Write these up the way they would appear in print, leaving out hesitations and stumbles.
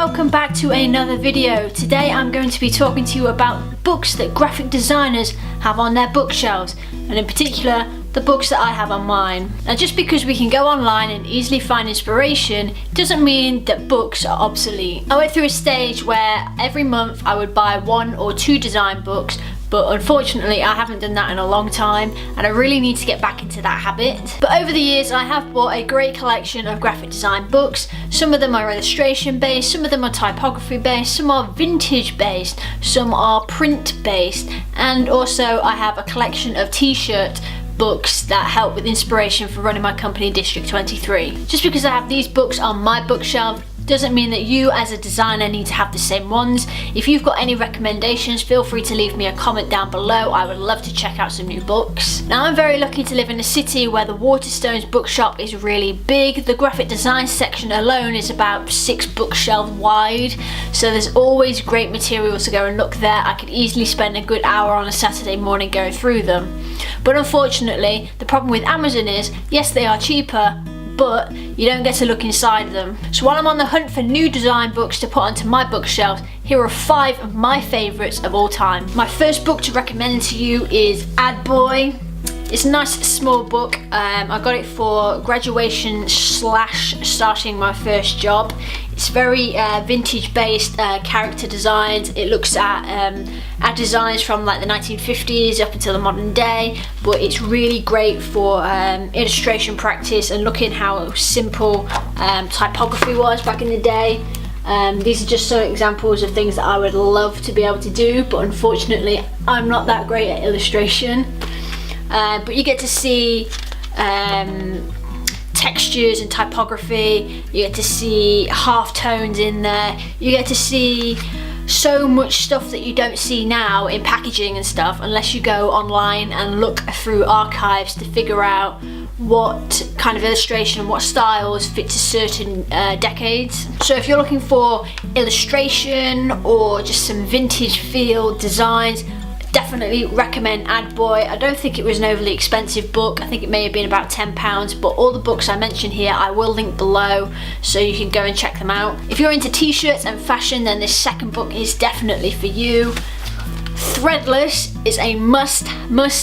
welcome back to another video. Today I'm going to be talking to you about books that graphic designers have on their bookshelves, and in particular the books that I have on mine. Now, just because we can go online and easily find inspiration doesn't mean that books are obsolete. I went through a stage where every month I would buy 1 or 2 design books, but unfortunately I haven't done that in a long time and I really need to get back into that habit. But over the years I have bought a great collection of graphic design books. Some of them are illustration based, some of them are typography based, some are vintage based, some are print based, and also I have a collection of t-shirt books that help with inspiration for running my company District 23. Just because I have these books on my bookshelf doesn't mean that you as a designer need to have the same ones. If you've got any recommendations, feel free to leave me a comment down below. I would love to check out some new books. Now, I'm very lucky to live in a city where the Waterstones bookshop is really big. The graphic design section alone is about 6 bookshelves wide, so there's always great material to go and look there. I could easily spend a good hour on a Saturday morning going through them. But unfortunately, the problem with Amazon is, yes, they are cheaper, but you don't get to look inside them. So while I'm on the hunt for new design books to put onto my bookshelf, here are 5 of my favourites of all time. My first book to recommend to you is Ad Boy. It's a nice small book. I got it for graduation / starting my first job. It's very vintage based character designs. It looks at ad designs from like the 1950s up until the modern day, but it's really great for illustration practice and looking how simple typography was back in the day. These are just some examples of things that I would love to be able to do, but unfortunately I'm not that great at illustration. But you get to see textures and typography, you get to see half tones in there, you get to see so much stuff that you don't see now in packaging and stuff unless you go online and look through archives to figure out what kind of illustration and what styles fit to certain decades. So if you're looking for illustration or just some vintage feel designs, definitely recommend Ad Boy. I don't think it was an overly expensive book. I think it may have been about £10, but all the books I mention here I will link below so you can go and check them out. If you're into t-shirts and fashion, then this second book is definitely for you. Threadless is a must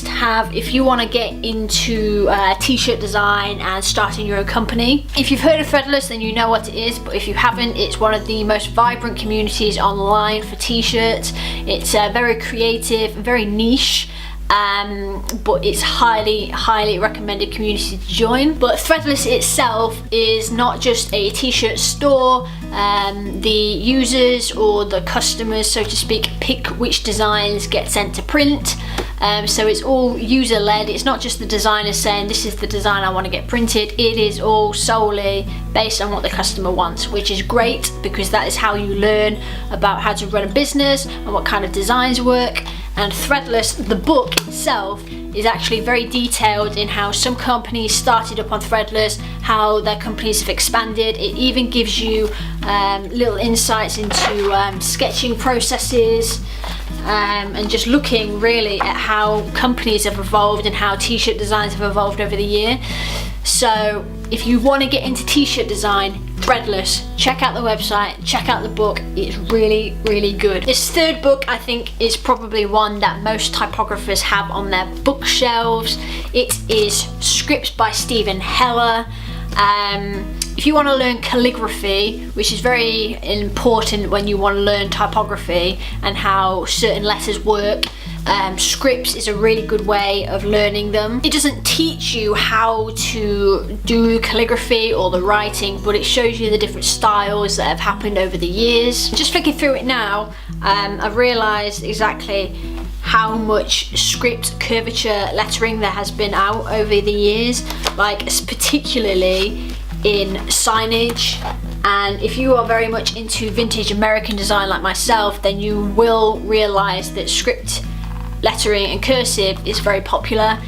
have if you want to get into t-shirt design and starting your own company. If you've heard of Threadless, then you know what it is, but if you haven't, it's one of the most vibrant communities online for t-shirts. It's very creative, very niche, but it's highly recommended community to join. But Threadless itself is not just a t-shirt store. The users or the customers, so to speak, pick which designs get sent to print. So it's all user led. It's not just the designer saying this is the design I want to get printed. It is all solely based on what the customer wants, which is great because that is how you learn about how to run a business and what kind of designs work. And Threadless, the book itself, is actually very detailed in how some companies started up on Threadless, how their companies have expanded. It even gives you little insights into sketching processes and just looking really at how companies have evolved and how t-shirt designs have evolved over the year. So if you want to get into t-shirt design, Threadless, check out the website, check out the book. It's really good. This third book I think is probably one that most typographers have on their bookshelves. It is Scripts by Stephen Heller. If you want to learn calligraphy, which is very important when you want to learn typography and how certain letters work, Scripts is a really good way of learning them. It doesn't teach you how to do calligraphy or the writing, but it shows you the different styles that have happened over the years. Just flicking through it now, I've realised exactly how much script curvature lettering there has been out over the years, like particularly in signage. And if you are very much into vintage American design like myself, then you will realise that script lettering and cursive is very popular.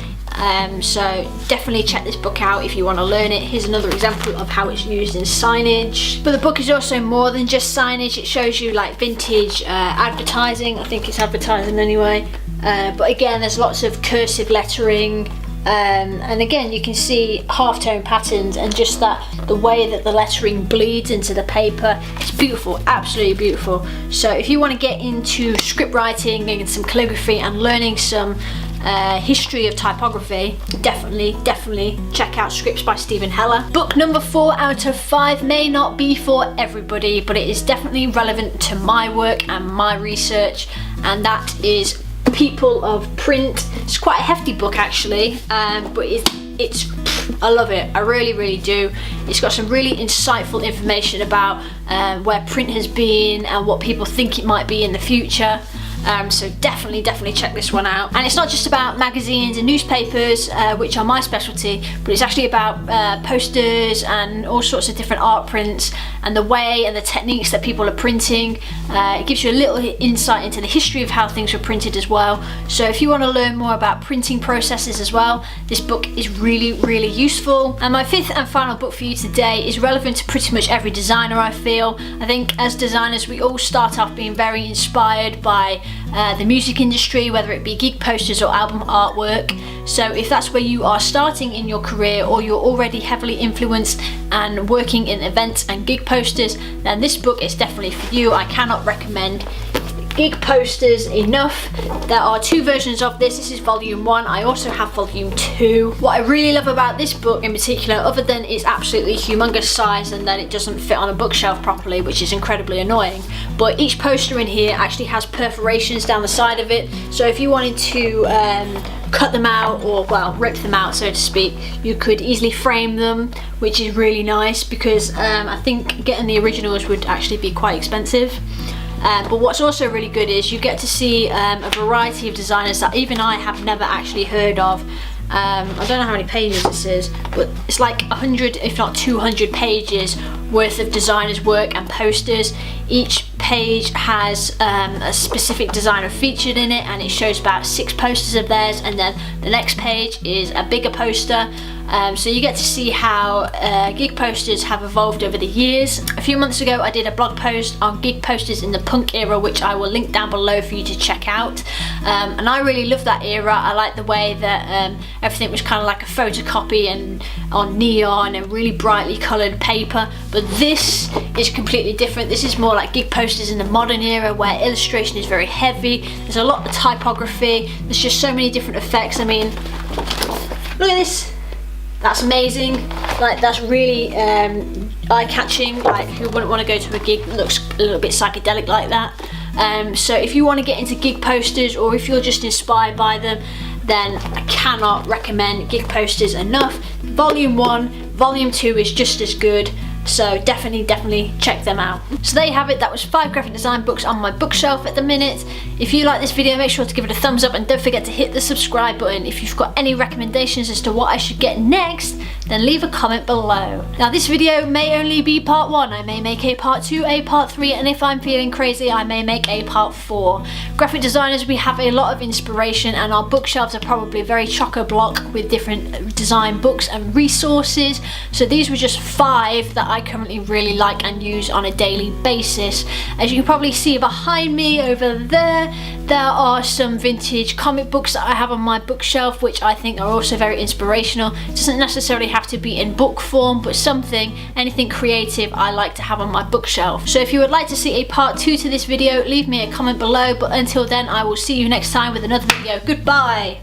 So definitely check this book out if you want to learn it. Here's another example of how it's used in signage. But the book is also more than just signage. It shows you like vintage advertising. I think it's advertising anyway. But again, there's lots of cursive lettering, And again, you can see halftone patterns and just the way that the lettering bleeds into the paper. It's beautiful, absolutely beautiful. So if you want to get into script writing and some calligraphy and learning some history of typography, definitely check out Scripts by Stephen Heller. Book number 4 out of 5 may not be for everybody, but it is definitely relevant to my work and my research, and that is People of Print. It's quite a hefty book actually, but it's I love it. I really do. It's got some really insightful information about where print has been and what people think it might be in the future. So definitely check this one out. And it's not just about magazines and newspapers, which are my specialty, but it's actually about posters and all sorts of different art prints and the way and the techniques that people are printing. It gives you a little insight into the history of how things were printed as well. So if you want to learn more about printing processes as well, this book is really useful. And my 5th and final book for you today is relevant to pretty much every designer, I feel. I think as designers we all start off being very inspired by the music industry, whether it be gig posters or album artwork. So if that's where you are starting in your career, or you're already heavily influenced and working in events and gig posters, then this book is definitely for you. I cannot recommend Gig Posters enough. There are 2 versions of this. This is volume 1. I also have volume 2. What I really love about this book in particular, other than its absolutely humongous size and that it doesn't fit on a bookshelf properly, which is incredibly annoying, but each poster in here actually has perforations down the side of it. So if you wanted to cut them out, or well, rip them out so to speak, you could easily frame them, which is really nice because I think getting the originals would actually be quite expensive. But what's also really good is you get to see a variety of designers that even I have never actually heard of. I don't know how many pages this is, but it's like 100 if not 200 pages worth of designers' work and posters. Each page has a specific designer featured in it, and it shows about 6 posters of theirs, and then the next page is a bigger poster. So you get to see how gig posters have evolved over the years. A few months ago I did a blog post on gig posters in the punk era, which I will link down below for you to check out. And I really love that era. I like the way that everything was kind of like a photocopy and on neon and really brightly coloured paper. But this is completely different. This is more like gig posters in the modern era, where illustration is very heavy. There's a lot of typography. There's just so many different effects. I mean, look at this. That's amazing. Like, that's really eye-catching. Like, who wouldn't want to go to a gig that looks a little bit psychedelic like that? So if you want to get into gig posters, or if you're just inspired by them, then I cannot recommend Gig Posters enough. Volume 1, Volume 2 is just as good. So definitely check them out. So there you have it. That was 5 graphic design books on my bookshelf at the minute. If you like this video, make sure to give it a thumbs up, and don't forget to hit the subscribe button. If you've got any recommendations as to what I should get next, then leave a comment below. Now this video may only be part 1. I may make a part 2, a part 3, and if I'm feeling crazy I may make a part 4. Graphic designers, we have a lot of inspiration, and our bookshelves are probably very chock-a-block with different design books and resources. So these were just 5 that I currently really like and use on a daily basis. As you can probably see behind me over there, there are some vintage comic books that I have on my bookshelf, which I think are also very inspirational. It doesn't necessarily have to be in book form, but anything creative I like to have on my bookshelf. So if you would like to see a part 2 to this video, leave me a comment below, but until then I will see you next time with another video. Goodbye!